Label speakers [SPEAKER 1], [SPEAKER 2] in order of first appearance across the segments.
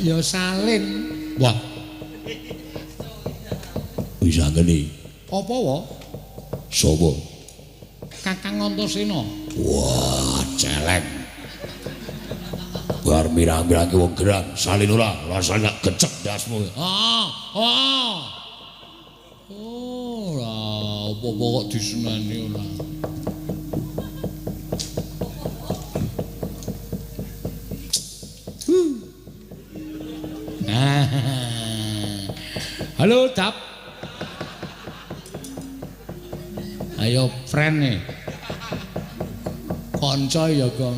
[SPEAKER 1] Ya salin.
[SPEAKER 2] Wah. Bisa ngene.
[SPEAKER 1] Apa wa?
[SPEAKER 2] Sapa?
[SPEAKER 1] Kakang Antasena.
[SPEAKER 2] Wah, celeng. Bar mirang-mirang wong gerang, salin ora, rasane gecek dasmu.
[SPEAKER 1] Oh, ora apa-apa kok diseneni ora. Halo, Dap. Ayo, friend nih. Kanca ya, Gong.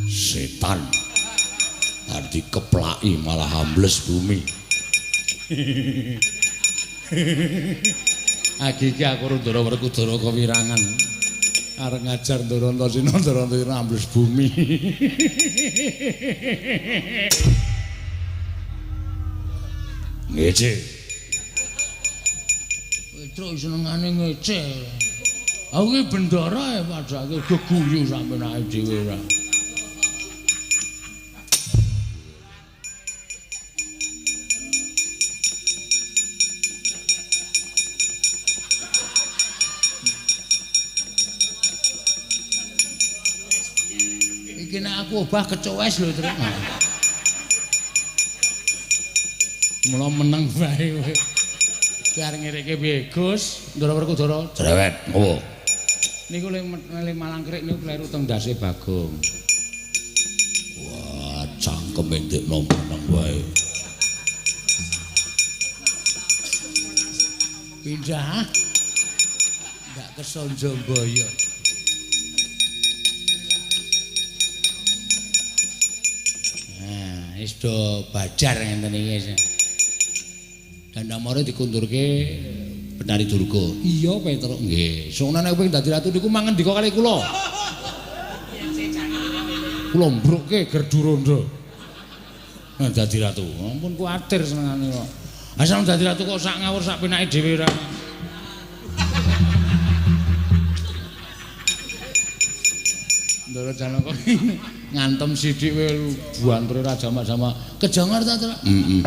[SPEAKER 2] Setan. Arti keplaki malah ambles bumi.
[SPEAKER 1] Agike aku Ndara Werkudara kewirangan. Arep ngajar Ndara Antasena ambles bumi.
[SPEAKER 2] Ngece.
[SPEAKER 1] Petruk senengane ngece. Aku ki bendara ya padake geguyu sampeyan ae dhewe ora. Iki nek aku obah kecowes lho, Tru. Mula meneng bae kowe. Kowe arep ngirike piye, Gus? Ndara Werkudara.
[SPEAKER 2] Cerewet, ngopo?
[SPEAKER 1] Niku le Malangkrik niku kleru teng ndase Bagong.
[SPEAKER 2] Wah, cangkeme ndekno meneng wae.
[SPEAKER 1] Pindah. Ndak kesonjo mboyo. Nah, wis do bajar ngenten iki. Dandamara dikundurke Penari Durga. Iya, Petruk. Nggih. Soalnya nek kowe dadi ratu niku mangan ndika kali kula. Kula mbrukke gerdu rondo. Nah, dadi ratu. Ampun kuwatir senengane kok. Asal dadi ratu kok sak ngawur sak penake dhewe ora. Ndara Janaka ngantem sithik kowe buantre ra jamak-jamak. Kejangar ta, Tru?
[SPEAKER 2] Heeh.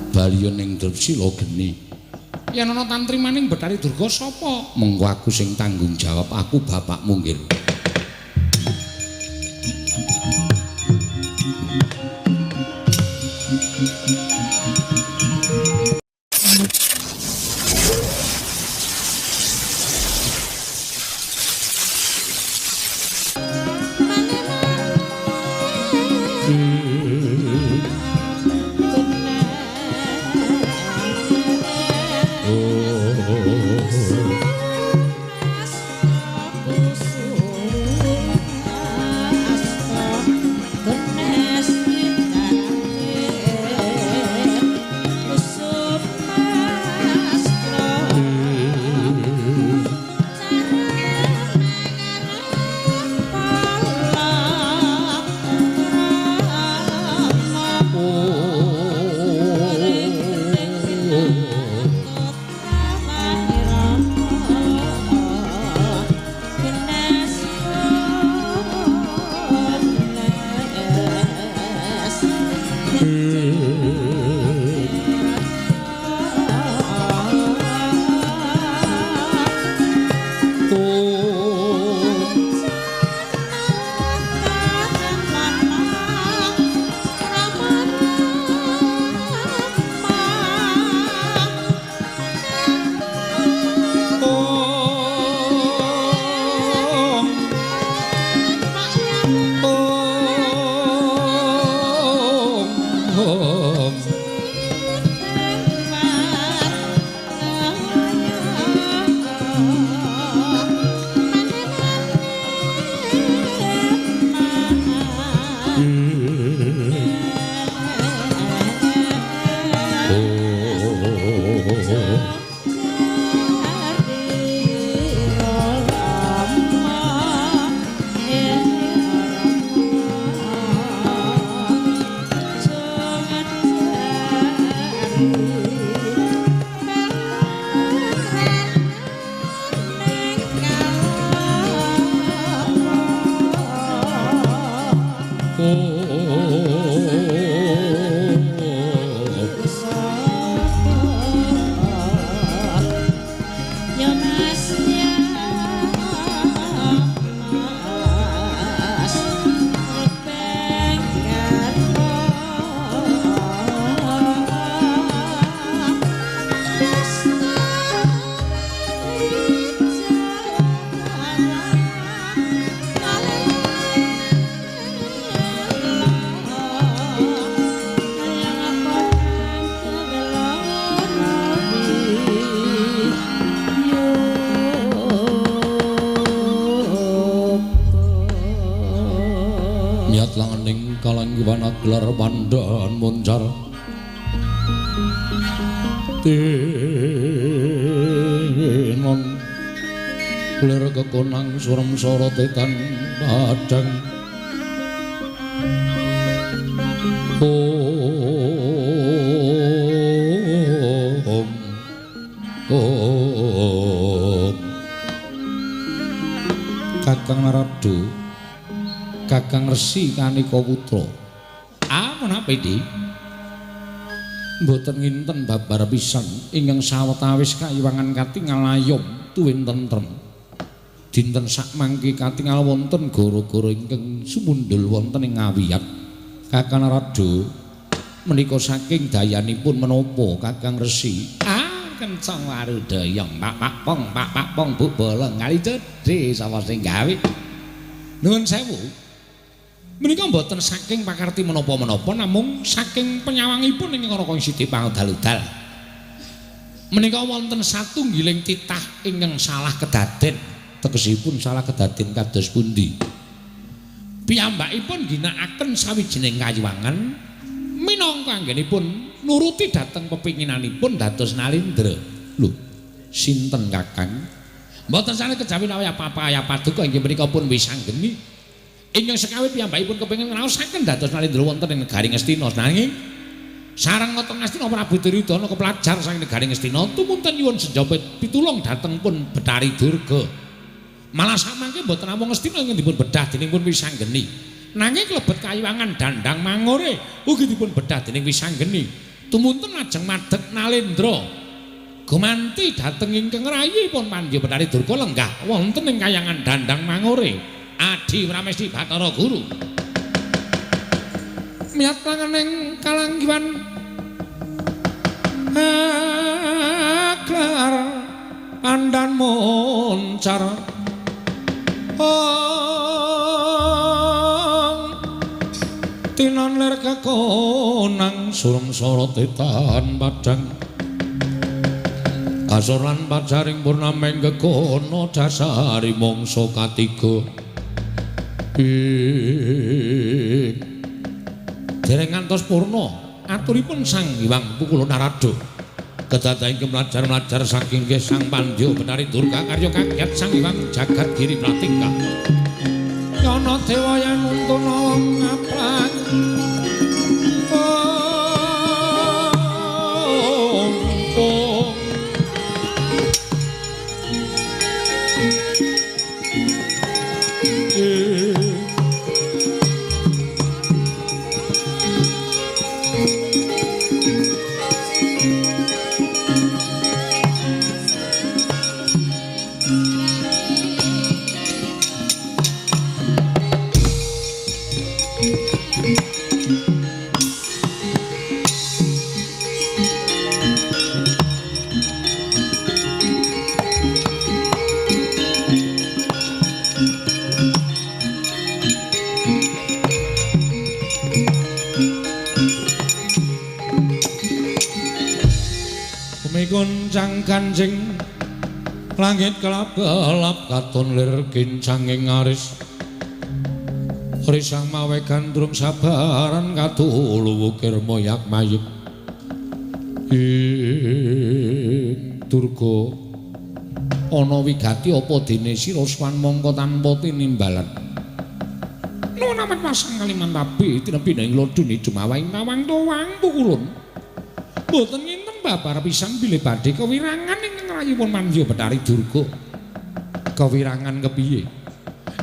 [SPEAKER 2] Baliyo ning Drepsila geni.
[SPEAKER 1] Yen ana tantrimaning Betari Durga sapa?
[SPEAKER 2] Mengko aku sing tanggung jawab, aku bapakmu nggih. gelar pandaan moncar tinon lir kekonang surem sorotetan padang Kakang Naradu Kakang Resi Kanika Putra. Menapa iki? Mboten nginten babar pisan ingkang sawetawis kaiwangan katingal ayom tuwin tentrem. Dinten sakmangke katingal wonten gara-gara ingkang sumundul wonten ing ngawiyat. Kakang Naradu menika saking dayanipun menapa Kakang Resi? Kencang warudayang Pak Pong Bu Bolong kali cedhe sapa sing gawe. Nuwun sewu. Menika mboten saking pakarti menapa-menapa namung saking penyawangipun ing Raka Siti Pangudal-udal. Menika wonten satunggiling titah ingkang salah kedaden. Tegesipun salah kedaden kados pundi? Piyambakipun ginakaken sawijining kayuwangan minangka anggenipun nuruti dhateng pepinginanipun dados Nalindra. Lho, sinten Kakang? Mboten saged kejawi nawaya papa ya paduka inggih menika pun wisanggeni. Ingkang sekawit piyambakipun kepengin ngraosaken dados Nalindra wonten ing negari Ngastina nanging sareng wonten Ngastina Prabu Duryudana kepelajar saking negari Ngastina tumunten nyuwun senjata pitulung dhateng pun Betari Durga. Malah samangke mboten namung Ngastina ingkang dipun bedah dening pun wisanggeni. Nanging klebet kayuwangan Dandang Mangore ugi dipun bedah dening wisanggeni. Tumunten lajeng madeg Nalindra gumanti dhateng ingkang rayipun Pandya Betari Durga lenggah wonten ing kayangan Dandang Mangore. Adi Pramesti Bathara Guru miyat langening kalanggiwan aklar pandan moncar tinon lir kekonang surem sorotetan padang asoran pajaring purnameng kekono dasari mangsa katiga dereng ngantos purna aturipun Sang Hyang Pukula Narada kedadaing kemlajar-mlajar saking Sang Pandya Betari Durga karya kagiat Sang Hyang Jagat Giri Pratingga yana dewa yen nuntuna wong ngaprak Goncang kanjeng langit kelap-kelap katon lir kincanging aris risang mawe gandrung sabaran katulu wukir moyak mayit Durga ana wigati apa dene sira swan mangka tanpa tinimbalan nuwun amat pasang kaliman tabi tinepi ing lodune jumawahing mawang tuwang pukulun boten nginten babar pisan bilih badhe kewirangan ingkang rayipun Pandya Betari Durga. Kewirangan kepiye?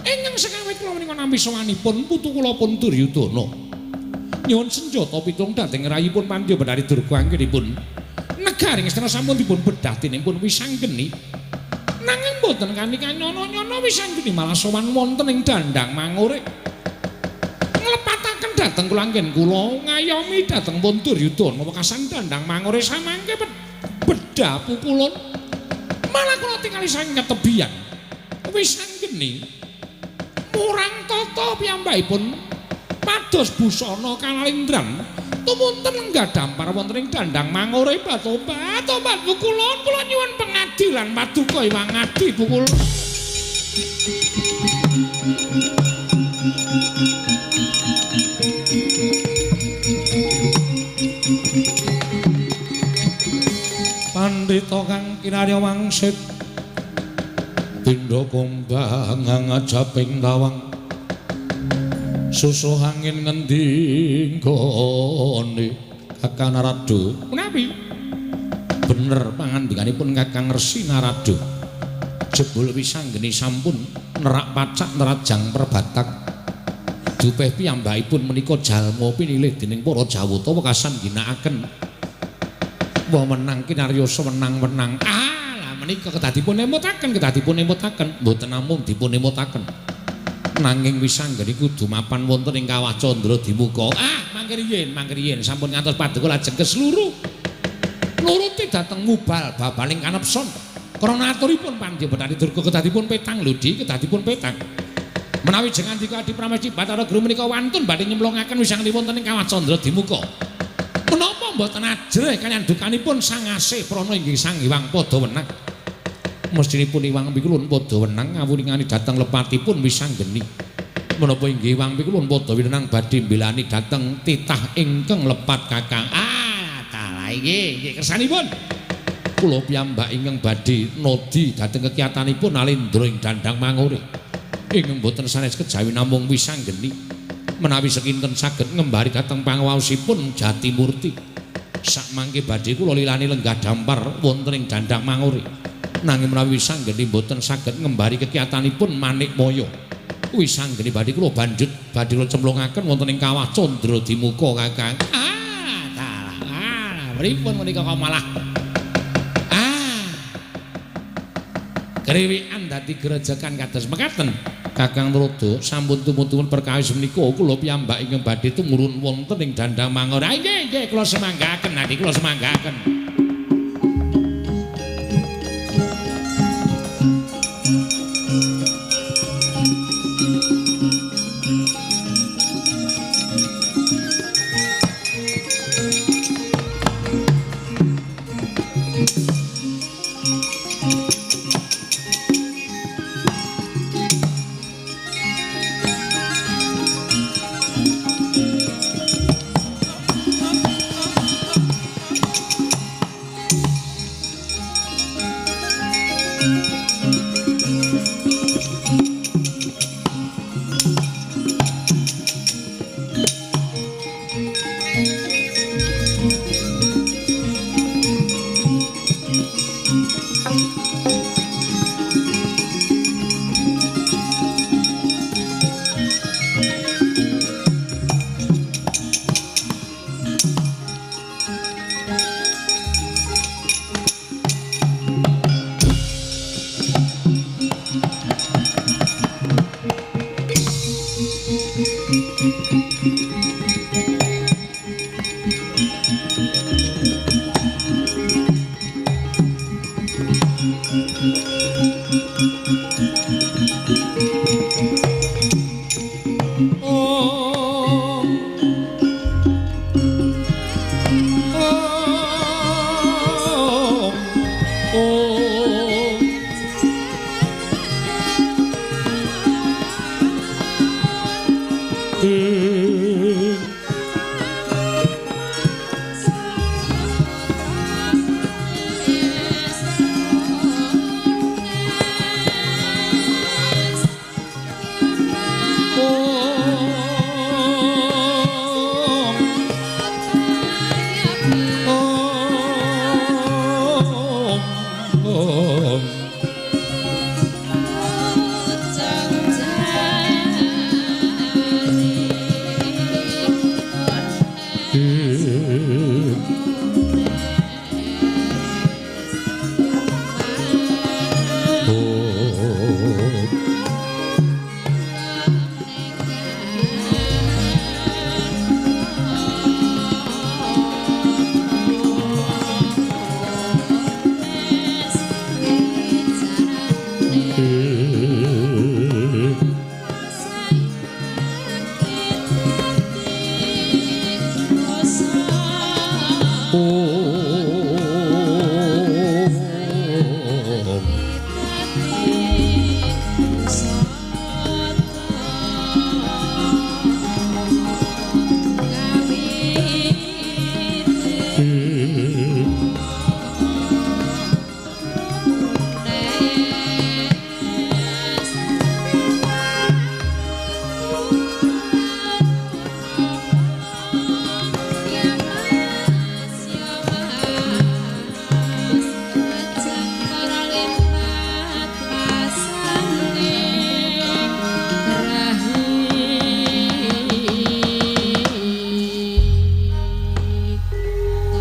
[SPEAKER 2] Ingkang sekawit kula menika nampi sowanipun putu kula pun Duryudana. Nyuwun senjata pitung dhateng rayipun Pandya Betari Durga anggenipun negari ngestana sampun dipun bedah tinipun Wisanggeni. Nanging boten kanthi kanyono-nyono Wisanggeni malah sowan wonten ing Dandang Mangurik. Nglepataken dhateng kula anggen kula ngayomi dhateng pun Duryudana wekasan Dandang Mangurik samangke bedah pukulun. Malah kula tingali saking ketebian. Wisanggeni murang tata piyambakipun pados busana kalindran tumunten lenggah dampar wonten ing Dandang Mangurik tobat pukulun kula nyuwun pengadilan paduka iwang adi pukulun. Pandhita kang kinarya wangsit pindha kumbang ngajaping tawang susuh angin ngendi nggone Kakang Narada. Menawi bener pangandikanipun Kakang Resi Narada jebul Wisanggeni sampun nerak pacak nerajang perbatak dupeh piyambakipun menika jalma pinilih dening para Jawata wekasan ginakaken wewenang kinarya sewenang-wenang. Menika kedadipun emutaken mboten namung dipun emutaken nanging Wisanggeni kudu mapan wonten ing Kawah Candra Dimuka. Mangke riyin sampun ngantos paduka lajeng kesluru nuruti dhateng Mubal babaling kanepson krana aturipun Pandya Betari Durga kedadipun petang ludi kedadipun petang menawi jeng andika Adi Pramesti Bathara Guru menika wantun badhe nyemplungaken Wisanggeni wonten ing Kawah Candra Dimuka. Menapa mboten ajrih kaliyan dukanipun Sang Asih Prana inggih Sang Hyang Padawenang. Mestinipun Iwang Pikulun Padawenang ngawuringani dhateng lepatipun Wisanggeni. Menapa inggih Iwang Pikulun Padawenang badhe mbelani dhateng titah ingkang lepat Kakang. Talah nggih kersanipun. Kula piyambak ingkang badhe nodi dhateng kekiyatanipun Alendra ing Dandang Mangurik. Ingkang boten sanes kejawi namung Wisanggeni. Menawi sekinten saged ngembari dhateng pangawaosipun Jatimurti. Sakmangke badhe kula lilani lenggah dampar wonten ing Dandang Mangurik. Nanging menawi Wisanggeni boten saged ngembari kekiyatanipun Manikmaya. Wisanggeni badhe kula badhe kula cemplungaken wonten ing Kawah Candra Dimuka Kakang. Pripun menika kok malah krewikan dadi grejekan kados mekaten. Kakang Narada sampun tumun-tumun perkawis menika kula piyambak ingkang badhe tumurun wonten ing Dandang Mangurik. Nggih kula semanggaken nadi kula semanggaken.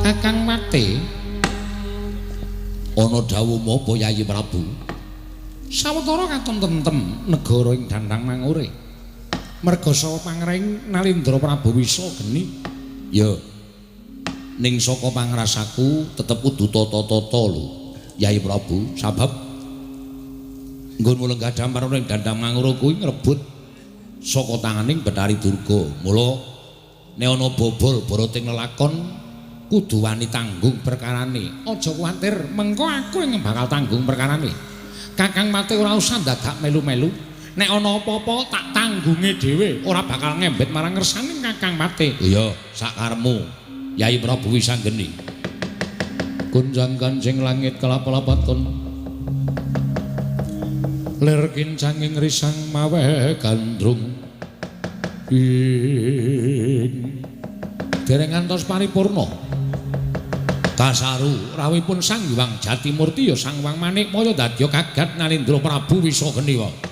[SPEAKER 2] Kakang Mate ana dawuh apa Yayi Prabu? Sawetara katon tentem negara ing Dandang Mangure. Merga saha pangreng Nalindra Prabu Wisa geni. Ya. Ning saka pangrasaku tetep kudu tata-tata lho, Yayi Prabu, sabab nggonmu lenggah dampar ing Dandang Mangure kuwi ngrebut saka tanganing Bathari Durga. Mula nek ana bobol boroting lelakon kudu wani tanggung perkarane. Aja kuwatir, mengko aku yang bakal tanggung perkarane. Kakang Mate ora usah ndagak melu-melu. Nek ana apa-apa tak tanggunge dhewe, ora bakal ngembet marang ngersane Kakang Mate. Iya, sakarepmu. Yayi Prabu Wisanggeni. Kunjang Kanjeng langit kelap-lapaton. Lir kincanging risang mawe gandrung. Dereng ngantos paripurna. Kasaru rawuhipun Sang Hyang Jatimurti ya Sang Hyang Manikmaya dadya kagat Nalindra Prabu Wisageni wae.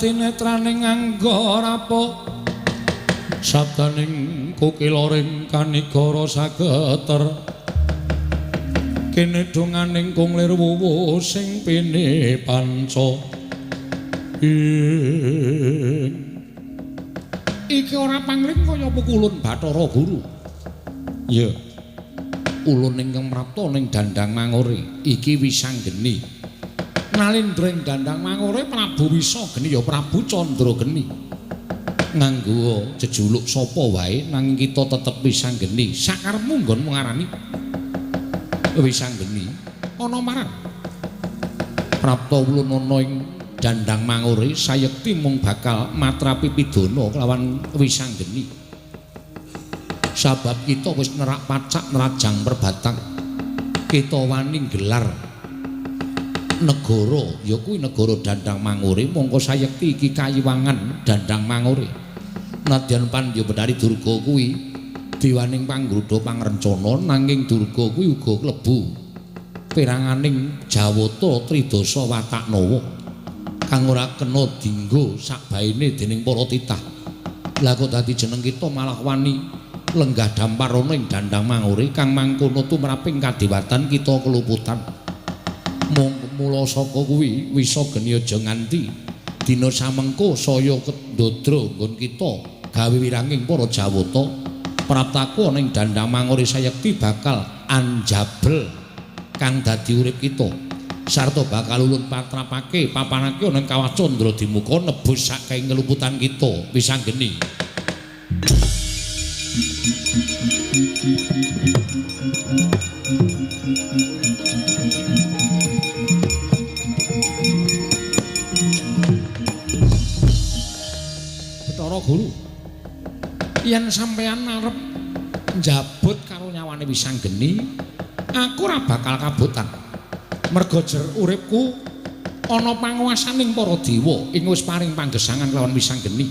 [SPEAKER 2] Netraning angga rapo sabdaning kukiloring kanigara sageter kene donganing kunglir wuwu sing pene panca iki ora pangling kaya pukulun Bathara Guru. Ya ulun ingkang mrapta ning Dandang Mangure iki Wisanggeni. Nalindra ing Dandang Mangure Prabu Wisageni ya Prabu Candrageni. Nganggo jejuluk sapa wae nanging kita tetep Wisanggeni. Sakarepmu nggonmu ngarani Wisanggeni ana marang. Prapta ulun ana ing Dandang Mangure sayekti mung bakal matrapi pidana kelawan Wisanggeni. Sabab kita wis nerak pacak nerajang perbatang. Kita wani gelar negara ya kuwi negara Dandang Mangure mongko sayekti iki kayiwangan Dandang Mangure. Nadyan Pandya Bathari Durga kuwi diwaning panggrudha pangrencana nanging Durga kuwi uga klebu peranganing Jawata Tridasa Wataknawa kang ora kena dienggo sakbaene dening para titah. Lah kok dadi jeneng kita malah wani lenggah dampar ana ing Dandang Mangure kang mangkono tumraping kadewatan kita keluputan. Mula saka kuwi Wisageni aja nganti dina samengko saya kendodra nggon kita gawe wiranging para Jawata praptaku ana ing Dandang Mangure sayekti bakal anjabel kang dadi urip kita sarta bakal ulun patrapake papanake ana ing Kawah Candra Dimuka nebus saking ngeluputan kita Wisanggeni. Guru. Yen sampeyan arep njabut karo nyawane Wisanggeni, aku ora bakal kabutan. Merga jer uripku ana panguwasaning para dewa ing wis paring panggesangan lawan Wisanggeni.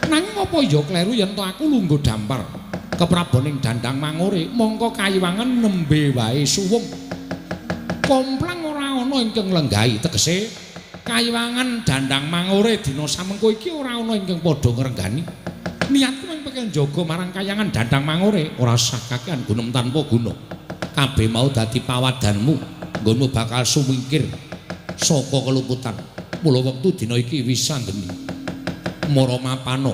[SPEAKER 2] Nanging apa ya kleru yen to aku lungguh dampar kepraboning Dandang Mangore, mongko kayiwangan nembe wae suwung. Komplang ora ana ingkang lenggahi, tegese kayiwangan Dandang Mangore dina samengko iki ora ana ingkang padha ngrenggani. Niatku mung pengen jaga marang kayangan Dandang Mangore, ora sah kakehan gunem tanpa guna. Kabeh mau dadi pawadanmu, nggonmu bakal sumingkir saka keluputan. Mula wektu dina iki Wisanggeni mara mapano,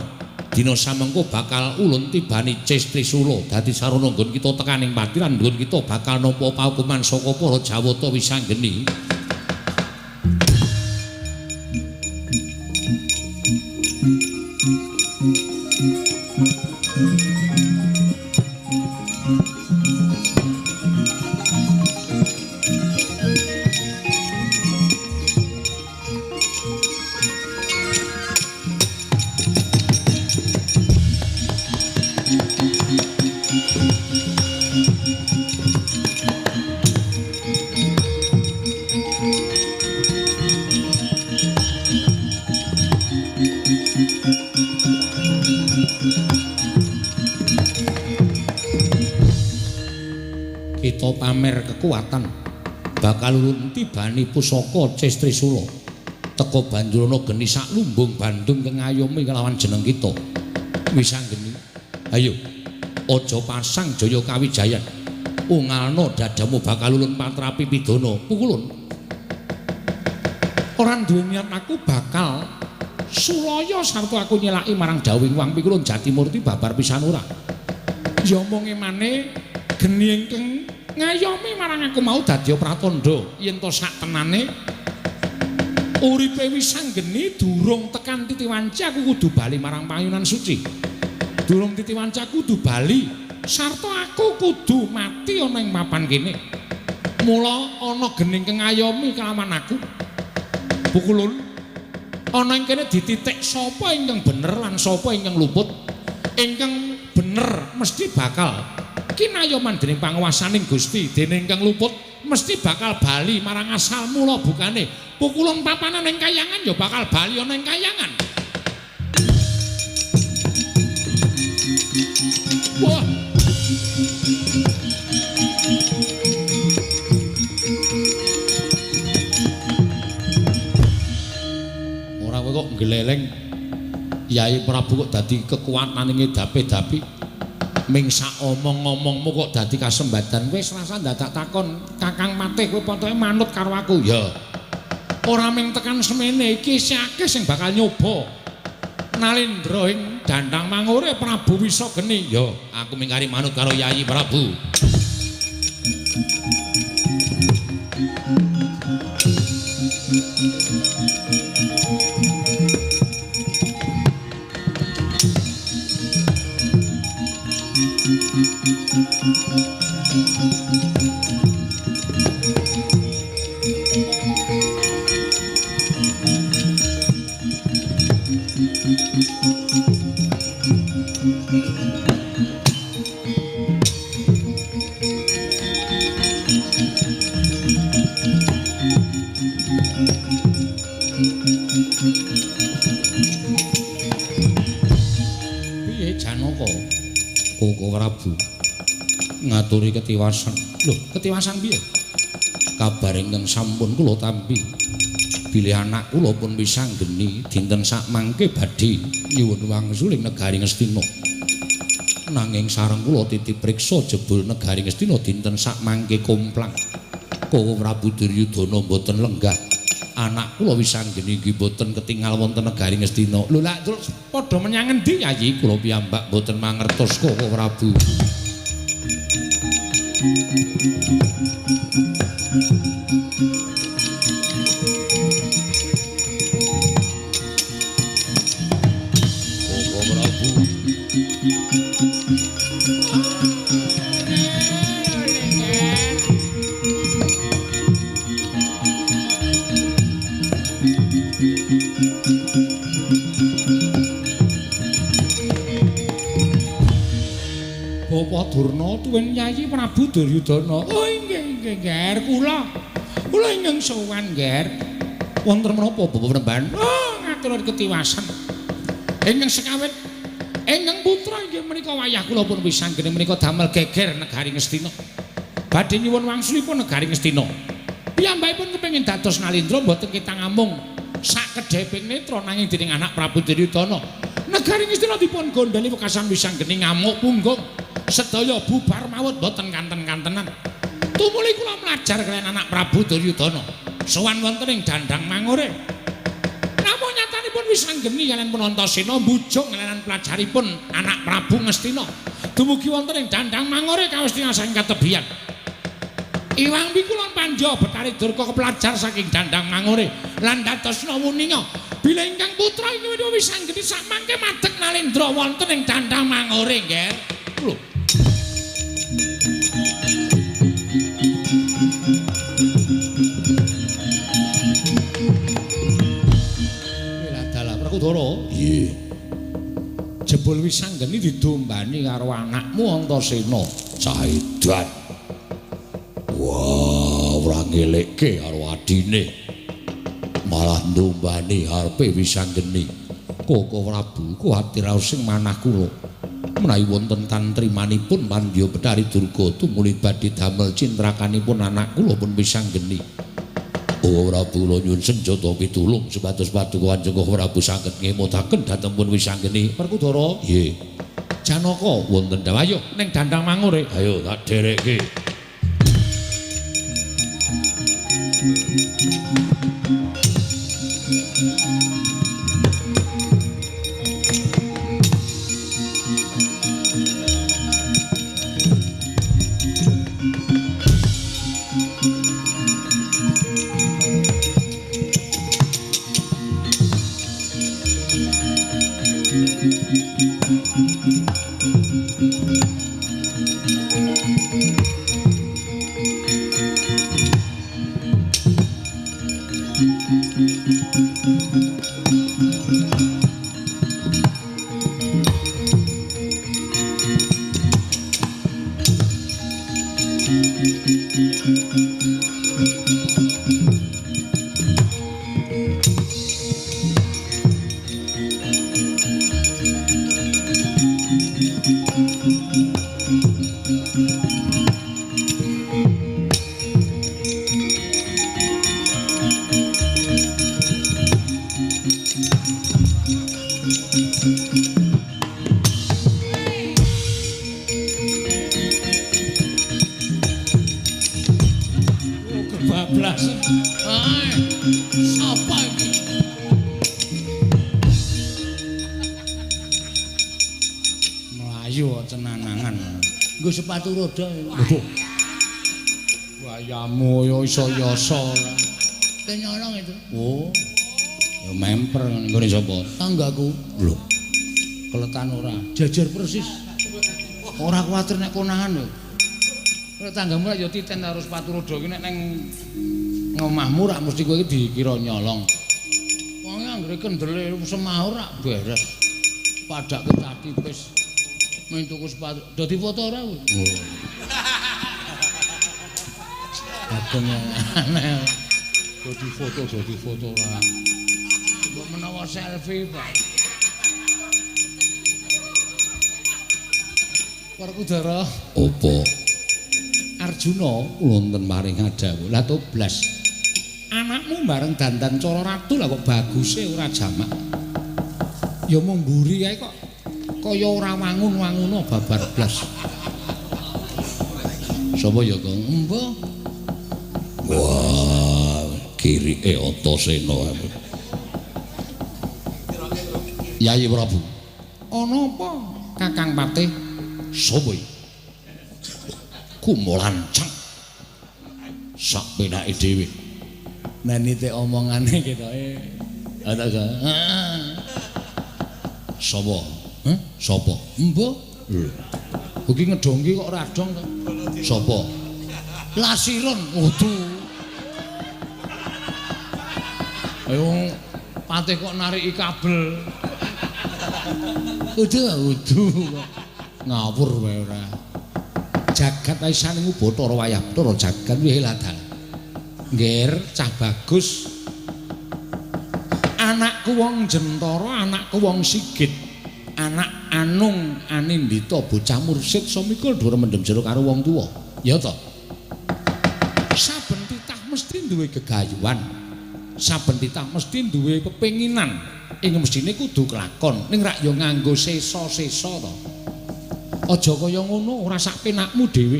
[SPEAKER 2] dina samengko bakal ulun tibani Cistrisula dadi sarana nggon kita tekaning pati lan nggon kita bakal nampa paukuman saka para Jawata Wisanggeni. Kita pamer kekuatan bakal ulun tibani pusaka Cistrisula teka Banjrana geni sak lumbung Bandung kengayomi kelawan jeneng kita Wisanggeni. Ayo aja pasang jaya kawijayan, ungalna dadamu bakal ulun patrapi pidana. Pukulun ora duwe niat aku bakal sulaya sarta aku nyelaki marang dawing Wang Pikulun Jatimurti babar pisan ora. Ya omonge maneh geni ingkang ngayomi marang aku mau dadi pratandha yen to sak tenane uripe Wisanggeni durung tekan titi wanci aku kudu bali marang payunan suci. Durung titi wanci aku kudu bali sarta aku kudu mati ana ing papan kene. Mula ana geni ingkang ngayomi kelawan aku. Pukulun ana ing kene dititik sapa ingkang bener lan sapa ingkang luput. Ingkang bener mesti bakal kinayoman dening panguwasaning Gusti, dene ingkang luput mesti bakal bali marang asal mula bukane. Pukulun papanan ing kayangan ya bakal bali ana ing kayangan. Wah. Ora kowe kok gleleng Yai Prabu kok dadi kekuatan ing dape-dapi. Ming sak omong-omongmu kok dadi kasembadan. Wis rasa dadak takon Kakang Patih kowe pokoke manut karo aku ya. Ora ming tekan semene iki isih akeh sing bakal nyoba. Nalendra ing Dandang Mangore Prabu Wisanggeni. Ya, aku mingkari manut karo Yai Prabu. Piye Janaka? Koko Prabu ngaturi ketiwasan. Lho, ketiwasan piye? Kabar ingkang sampun kula tampi bilih anak kula pun Wisanggeni dinten sak mangke badhe nyuwun wangsul ing negari Ngastina. Nanging sareng kula titip priksa jebul negari Ngastina dinten sak mangke komplang. Koko Prabu Duryudana mboten lenggah. Anak kula Wisanggeni nggih boten ketingal wonten negari Ngastina. Lho lak terus padha menyang endi Yayi? Kula piyambak boten mangertos Koko Prabu. Koko Prabu. Durna tuwin Yayi Prabu Duryudana. Oh inggih Nger, kula ingkang sowan Nger. Wonten menapa Bapak Penemban? Oh ngatur ketiwasan. Ingkang sekawit ingkang putra inggih menika wayah kula pun wisanggeni menika damel geger negari Ngastina. Badhe nyuwun wangsulipun negari Ngastina. Piyambakipun kepengin dados Nalindra mboten kita ngamung sak kedheping netra nanging dening anak Prabu Duryudana. Negari Ngastina dipun gondheli wekasan wisanggeni ngamuk punggung. Sedaya bubar mawut mboten kanten-kantenan. Tumuli kula mlajar kaliyan anak Prabu Duryudana. Sowan wonten ing Dandang Mangure. Namung nyatanipun wisanggeni kaliyan Punantasena mbujung kaliyan pelajaripun anak Prabu Ngastina. Dumugi wonten ing Dandang Mangure kawestina saking katebian. Iwang Pikulon Pandya Betari Durga kepelajar saking Dandang Mangure lan dadosna wuninga bila ingkang putra inggih wisanggeni sak mangke madeg Nalindra wonten ing Dandang Mangure nggih. Lho. Wiladala Prakudara.
[SPEAKER 1] Iya.
[SPEAKER 2] Jebul wisanggeni didombani karo anakmu Antasena.
[SPEAKER 1] Caedan. Wah, ora ngelekke karo adine. Malah ndombani arepe wisanggeni.
[SPEAKER 2] Koko Prabu kuwatir sing manah kula. Menawi wonten tantrimanipun Pandya Betari Durga tumuli badhe damel cintrakanipun anak kula pun wisanggeni.
[SPEAKER 1] Ora kula nyuwun senjata pitulung supados paduka Kanjeng Prabu saged ngemotaken dhateng pun wisanggeni.
[SPEAKER 2] Perkudara.
[SPEAKER 1] Nggih.
[SPEAKER 2] Janaka wonten dawayo ning Dandang Mangure.
[SPEAKER 1] Ayo tak derekke.
[SPEAKER 2] Sepatu roda. Waduh. Wayamu yo iso yasa ora.
[SPEAKER 1] Kenyolong itu.
[SPEAKER 2] Oh. Ya memper nggone sapa?
[SPEAKER 1] Tanggaku.
[SPEAKER 2] Lho.
[SPEAKER 1] Keletan ora.
[SPEAKER 2] Jajar persis.
[SPEAKER 1] Ora kuwatir nek konangan lho. Nek tanggamu lak ya titen karo sepatu roda iki nek ning ngomahmu rak mesti kowe iki dikira nyolong. Wong anggere kendele semahur rak beres. Padake cati wis main tuku sepatu, dadi foto ora kuwi? Oh. Bagong aneh. Dadi foto ora. Mbok menawa selfie, Pak. Werkudara.
[SPEAKER 2] Apa? Arjuna wonten maring adawu. Lah toblas. Anakmu bareng dandan cara ratu lah kok baguse ora jamak. Ya mung mburi kae kok. Kaya ora wangun-wanguno babar blas.
[SPEAKER 1] Sapa ya, Kang?
[SPEAKER 2] Mbah.
[SPEAKER 1] Wah, kirike Antasena.
[SPEAKER 2] Yayi Prabu. Ana apa, Kakang Patih?
[SPEAKER 1] Sapa iki? Kumolancang. Sak penake dhewe.
[SPEAKER 2] Menite omongane ketoke.
[SPEAKER 1] Ada ga? Sapa?
[SPEAKER 2] Hah?
[SPEAKER 1] Sapa?
[SPEAKER 2] Mbah.
[SPEAKER 1] Lho.
[SPEAKER 2] Iki ngedongki kok ora dong to.
[SPEAKER 1] Sapa?
[SPEAKER 2] Lasiron. Waduh. Ayo Patih kok nariki kabel. Udu. Ngawur wae ora. jagat wae saning Bathara wayah Bathara jagat wihe ladal. Ngger cah bagus. Anakku wong Jentara, anakku wong Sigit. Anak Anung Anindita bocah mursid samikul dhuwur mendem jero karo wong tuwa. Ya to. Saben titah mesti duwe gegayuhan. Saben titah mesti duwe pepenginan. Ing mestine kudu kelakon. Ning rak ya nganggo sesa-sesa to. Aja kaya ngono ora sak penakmu dhewe.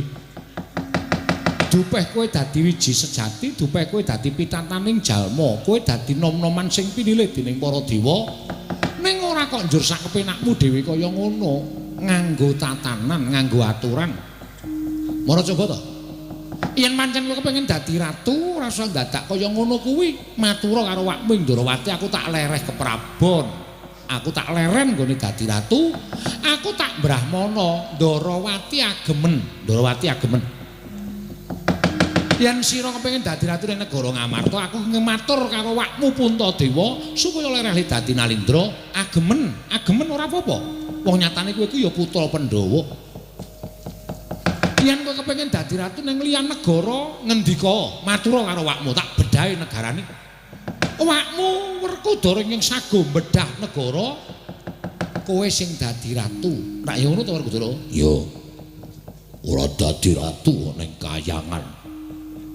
[SPEAKER 2] Dupeh kowe dadi wiji sejati, dupeh kowe dadi pitataning jalma, kowe dadi nom-noman sing pinilih dening para dewa. Ning ora kok njur sak kepenakmu dhewe kaya ngono, nganggo tatanan, nganggo aturan. Mara coba to. Yen pancen kowe kepengin dadi ratu, ora usah dadak kaya ngono kuwi. Matura karo awakmu Ndrawati, aku tak lereh ke Prabon. Aku tak leren nggone dadi ratu. Aku tak brahmana, Ndrawati agemen, Ndrawati agemen. Yen sira kepengin dadi ratu ning negara Ngamarta, aku ngematur karo awakmu Puntadewa supaya lereh dadi Nalindra, agemen, agemen ora apa-apa. Wong nyatane kowe iku ya putra Pandhawa. Yen kowe kepengin dadi ratu ning liyan negara, ngendika, matura karo awakmu, tak bedahi negarane. Awakmu Werkudara ing sago bedah negara, kowe sing dadi ratu. Rak ya ngono to Werkudara? Ya. Ora dadi ratu ning kayangan.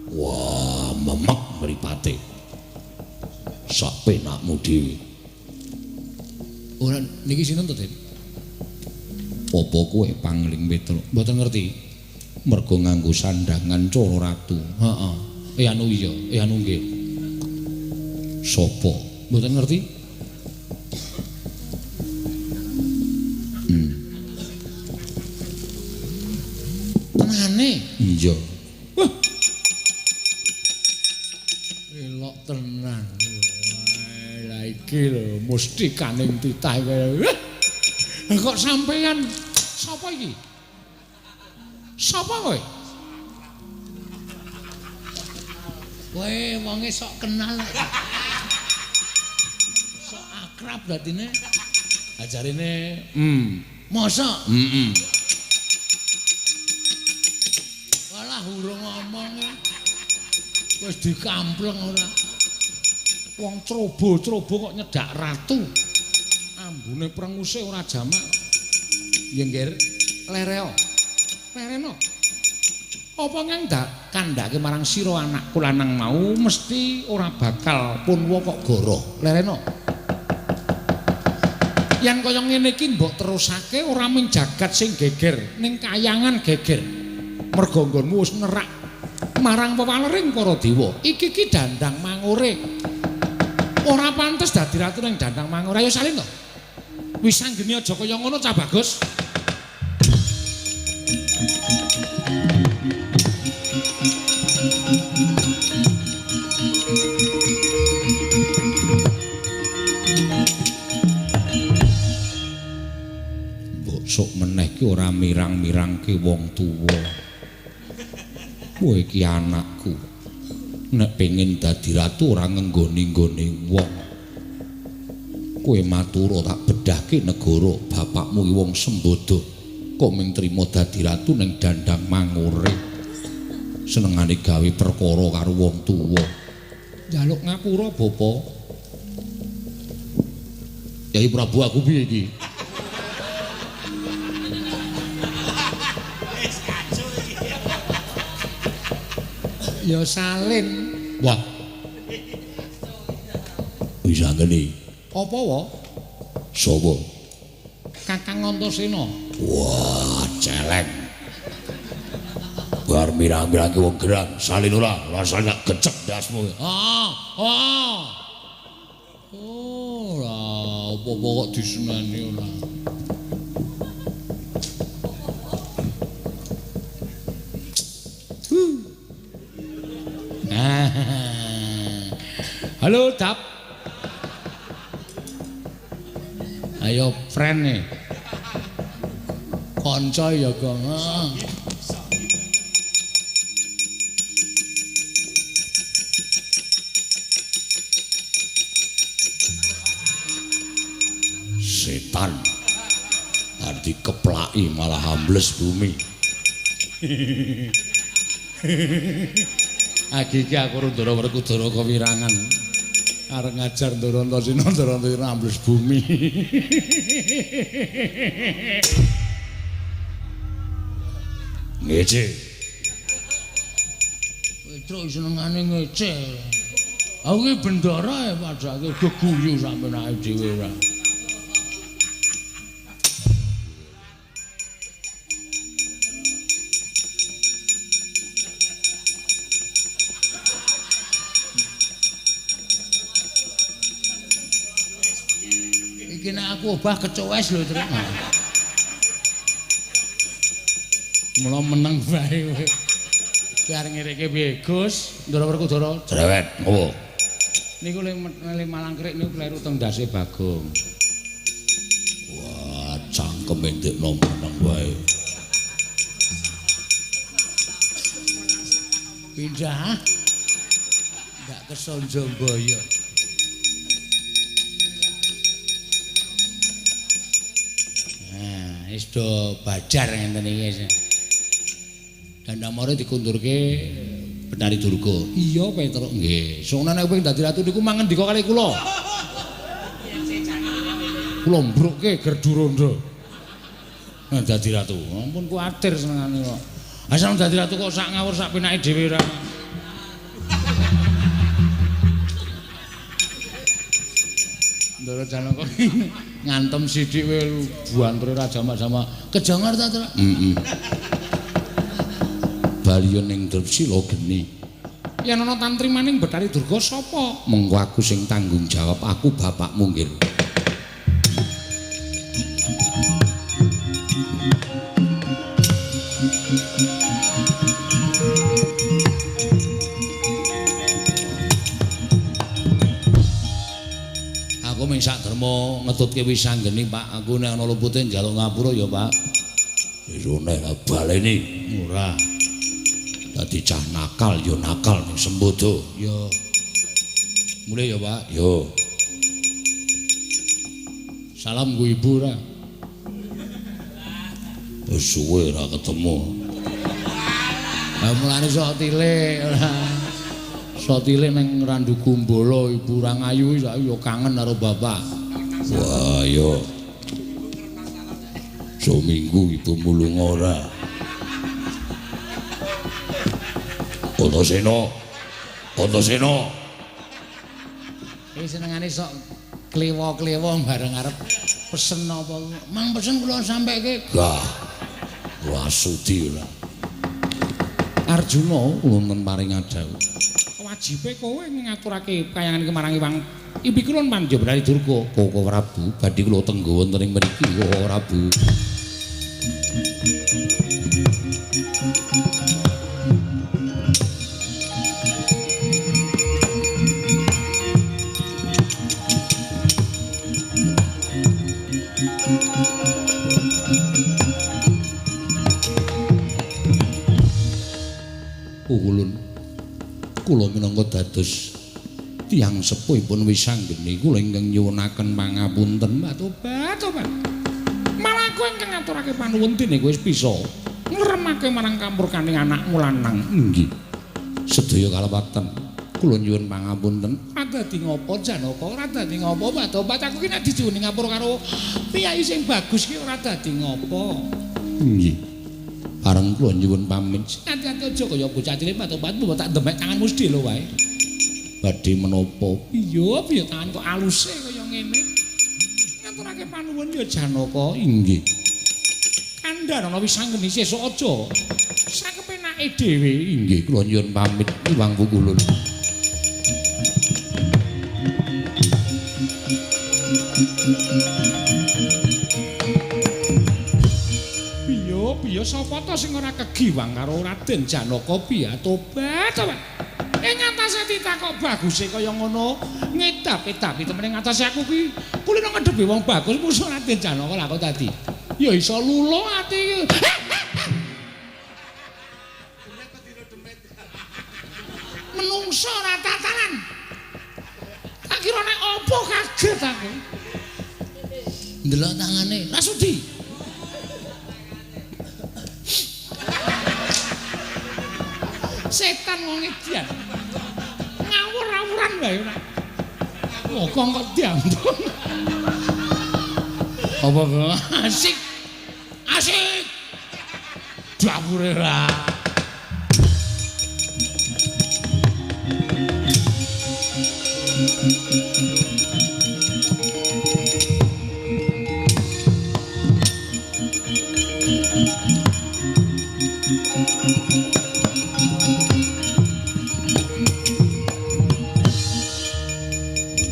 [SPEAKER 2] Wah, memek mripate. Sak penakmu dhewe. Ora niki sinten to, Den? Apa kowe pangling Petruk? Mboten ngerti. Mergo nganggo sandangan cara ratu. Heeh. Anu iya, anu nggih. Sapa? Mboten ngerti? Tenane? Iya. Wah. Elok tenan. Lah iki lho mustikaning titah kowe. Kok sampean sapa iki? Sapa kowe? Kowe wonge sok kenal. Sok akrab dadine. Ajarine, mosok? Walah urung ngomong. Wis dikampleng ora. Wong trobo-trobo kok nyedak ratu. Ambune prenguse ora jamak. Ya ngger, lereo. Lereno. Apa ngandak kandhake marang sira anakku lanang mau mesti ora bakal punwa kok goroh. Lereno. Yen kaya ngene iki mbok terusake ora mung jagat sing geger, ning kayangan geger. Mergo nggonmu wis nerak marang pewalering para dewa. Iki ki Dandang Mangure. Ora pantes dadi ratu ning Dandang Mangure. Ayo salin to. Wis anggene aja kaya ngono Cah Bagus. Sok meneh ki ora mirang-mirangke wong tuwa. Kowe iki anakku. Nek pengin dadi ratu ora ngenggoni-nggoni wong. Kowe matura tak bedahke negara, bapakmu ki wong Sembodo. Kok mung trima dadi ratu ning Dandang Mangure. Senengane gawe perkara karo wong tuwa. Njaluk ngapura, Bapa. Yai Prabu aku piye iki? Ya salin. Wah. Wis anggene. Apa wae? Sapa? Kakang Antasena. Wah, celeng. Bar mirang-mirangke wong gerang, salin ora, rasane gecek ndasmu. Ora, apa-apa kok diseneni ora. Halo, Dap. Ayo, friend nih. Kanca ya, Gong. Setan. Arti keplaki malah ambles bumi.
[SPEAKER 1] Agi iki aku Ndara Werkudara kewirangan. Arep ngajar Ndara Antasena Ndara Antasena ambles bumi.
[SPEAKER 2] Ngece.
[SPEAKER 1] Petruk senengane ngece. Aku iki bendara ya padake geguyu sampe nek dhewe ora. Iki nek aku obah kecowes lho, Tru. Mula meneng bae kowe. Biar ngirike piye, Gus? Ndara Werkudara.
[SPEAKER 2] Cerewet, ngopo?
[SPEAKER 1] Niku le Malangkrik niku kleru teng ndase Bagong.
[SPEAKER 2] Wah, cangkeme ndekno meneng wae.
[SPEAKER 1] Pindah. Ndak kesonjo boyo. Nah, wis do bajar ngenten iki. Dandamara dikundurke Betari Durga. Iya, Petruk. Nggih. Soalnya nek kowe dadi ratu niku mangendika kali kula. Kula mbrukke Gerduranda. Nah, dadi ratu. Ampun kuwatir senengane kok. Asal dadi ratu kok sak ngawur sak penake dhewe ora. Ndara Janaka ngantem sithik wae buantre Raja sama kejangar ta, Tru?
[SPEAKER 2] Heeh. Baliyo ning Drepsila geni.
[SPEAKER 1] Yen ana tantrimaning Betari Durga sapa?
[SPEAKER 2] Mengko aku sing tanggung jawab, aku bapakmu nggih.
[SPEAKER 1] Aku mung sak derma ngetutke wisanggeni, Pak. Aku nek ana lupute njaluk ngapura ya, Pak.
[SPEAKER 2] Wis nek baleni
[SPEAKER 1] Ora.
[SPEAKER 2] dadi cah nakal ya nakal ning sembodo.
[SPEAKER 1] Ya. Mulai ya, Pak.
[SPEAKER 2] Yo.
[SPEAKER 1] Salam ku Ibu ora.
[SPEAKER 2] Wis suwe ora ketemu.
[SPEAKER 1] Lah mulane sok tilik ora. Sok tilik ning Randu Gumbala Ibu Rangayu saiki ya kangen karo bapak.
[SPEAKER 2] Wah, yo. Seminggu ibu mulung ora. Antasena. Antasena.
[SPEAKER 1] Iki senengane sok klewo-klewo bareng arep pesen apa. Mang pesen kula sampeke.
[SPEAKER 2] Gah. Wasudi ora.
[SPEAKER 1] Arjuna wonten paring dawuh. Wajibe kowe ngaturake kayangan iki marang Iwang Ibikulun Panjo Betari Durga.
[SPEAKER 2] Koko Prabu badhe kula tenggo wonten ing mriki Koko Prabu. Ulun kula minangka dados tiyang sepuhipun wisanggeni kula ingkang nyuwunaken pangapunten Mbak
[SPEAKER 1] Tobat. Malah kowe ingkang ngaturake panuwun dene kowe wis bisa ngremake marang kampurkaning anakmu lanang.
[SPEAKER 2] Nggih. Sedaya kalebatan kula nyuwun pangapunten.
[SPEAKER 1] Ora dadi ngopo Janaka, ora dadi ngopo Mbak Tobat. Aku ki nek dijuwuni ngapura karo piyai sing bagus ki ora dadi ngopo.
[SPEAKER 2] Nggih. Bareng kula nyuwun pamit.
[SPEAKER 1] Ati-ati aja kaya bocah cilik Mbak Tobat, mbok tak demek tanganmu sedhe lho wae.
[SPEAKER 2] Badhe menapa?
[SPEAKER 1] Piye tangan kok aluse kaya ngene. Ngaturake panuwun ya Janaka.
[SPEAKER 2] Inggih.
[SPEAKER 1] Kandhane ana wisanggeni sesuk aja. Sakepenake dhewe.
[SPEAKER 2] Inggih kula nyuwun pamit Iwang Wukulun.
[SPEAKER 1] Piye sapa to sing ora kegiwang karo Raden Janaka piye Tobat. Ing atase titah kok baguse kaya ngono, ngedap-edapi temen ing atase aku ki kulino ngedhepi wong bagus musuh Raden Janaka lha kok dadi. Ya iso lulo ati iki. Menungso ora tatanan. Tak kira nek apa kaget aku. Ndelok tangane, ra sudi. tenan wong edian. Ngawur-awuran wae ora. Oh, kok diampun. Apa kok asik? Asik. Dapure ra.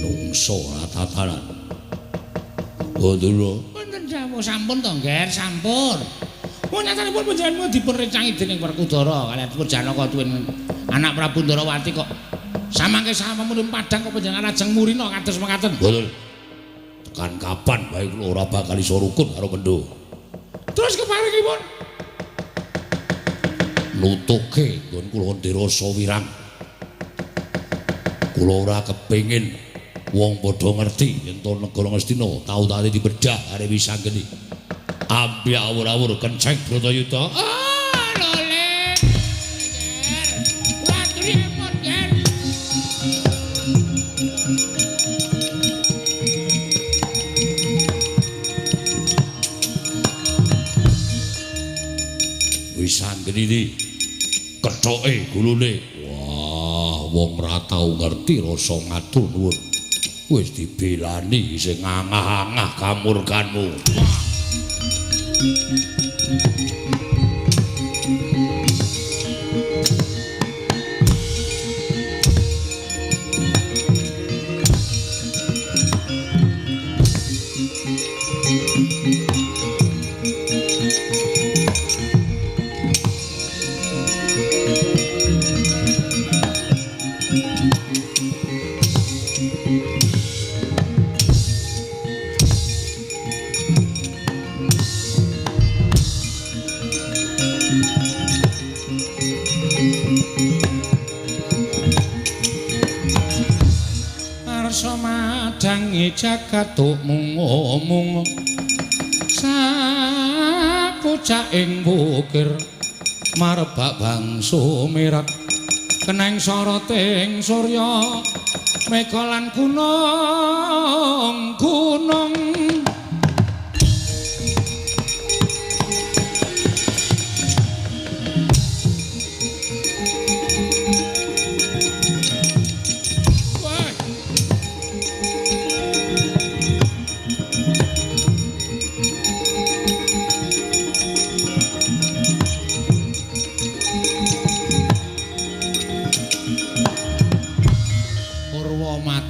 [SPEAKER 2] Menungso tataran. Gondolo.
[SPEAKER 1] Wonten jawah sampun to, Nger, sampun. Punyatanipun panjenengan dipun rencangi dening Werkudara kaliyan dipun Janaka tuwin anak Prabu Ndarawati kok samangke sampun padhang kok panjenengan lajeng murina kados mekaten.
[SPEAKER 2] Betul. Tekan kapan bae kula ora bakal iso rukun karo Kendho.
[SPEAKER 1] Terus keparingipun
[SPEAKER 2] nutuke nggon kula ndirasa wirang. Kula ora kepengin wong padha ngerti yen to negara Ngastina tau-tau dibedah arep wis anggeni. Ambi awur-awur kenceng Bratayuda.
[SPEAKER 1] oh lole. Waturipun, Nger.
[SPEAKER 2] Wis anggeni iki kethoke gulune. Wah, wong ora tau ngerti rasa ngatur nuwun. Wis dibelani sing angah-angah kamurkanmu.
[SPEAKER 1] Arsa madangi jagat mung sapucaking bukir marbak bangsu mirat keneng soroting surya mega lan gunung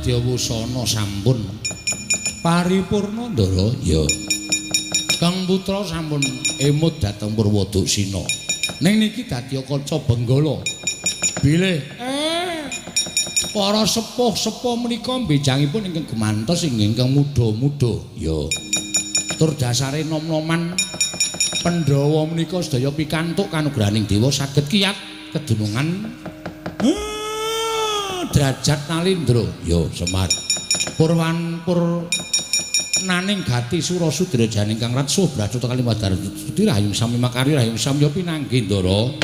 [SPEAKER 1] Wusana sampun paripurna ndara ya Kang Putra sampun emut dhateng Purwodaksina ning niki dadi kaca benggala bilih para sepuh-sepuh menika mbejangipun ingkang gemantos ingkang muda-muda ya tur dasare nom-noman Pandhawa menika sedaya pikantuk kanugrahaning dewa saged kiyat kedunungan derajat Nalindra ya Semar Purwanpur naning gati Surasudra janing Kang Ratsuh Brajata Kalimadar Rahayu Sami Makarya Rahayu Samya pinanggih Ndara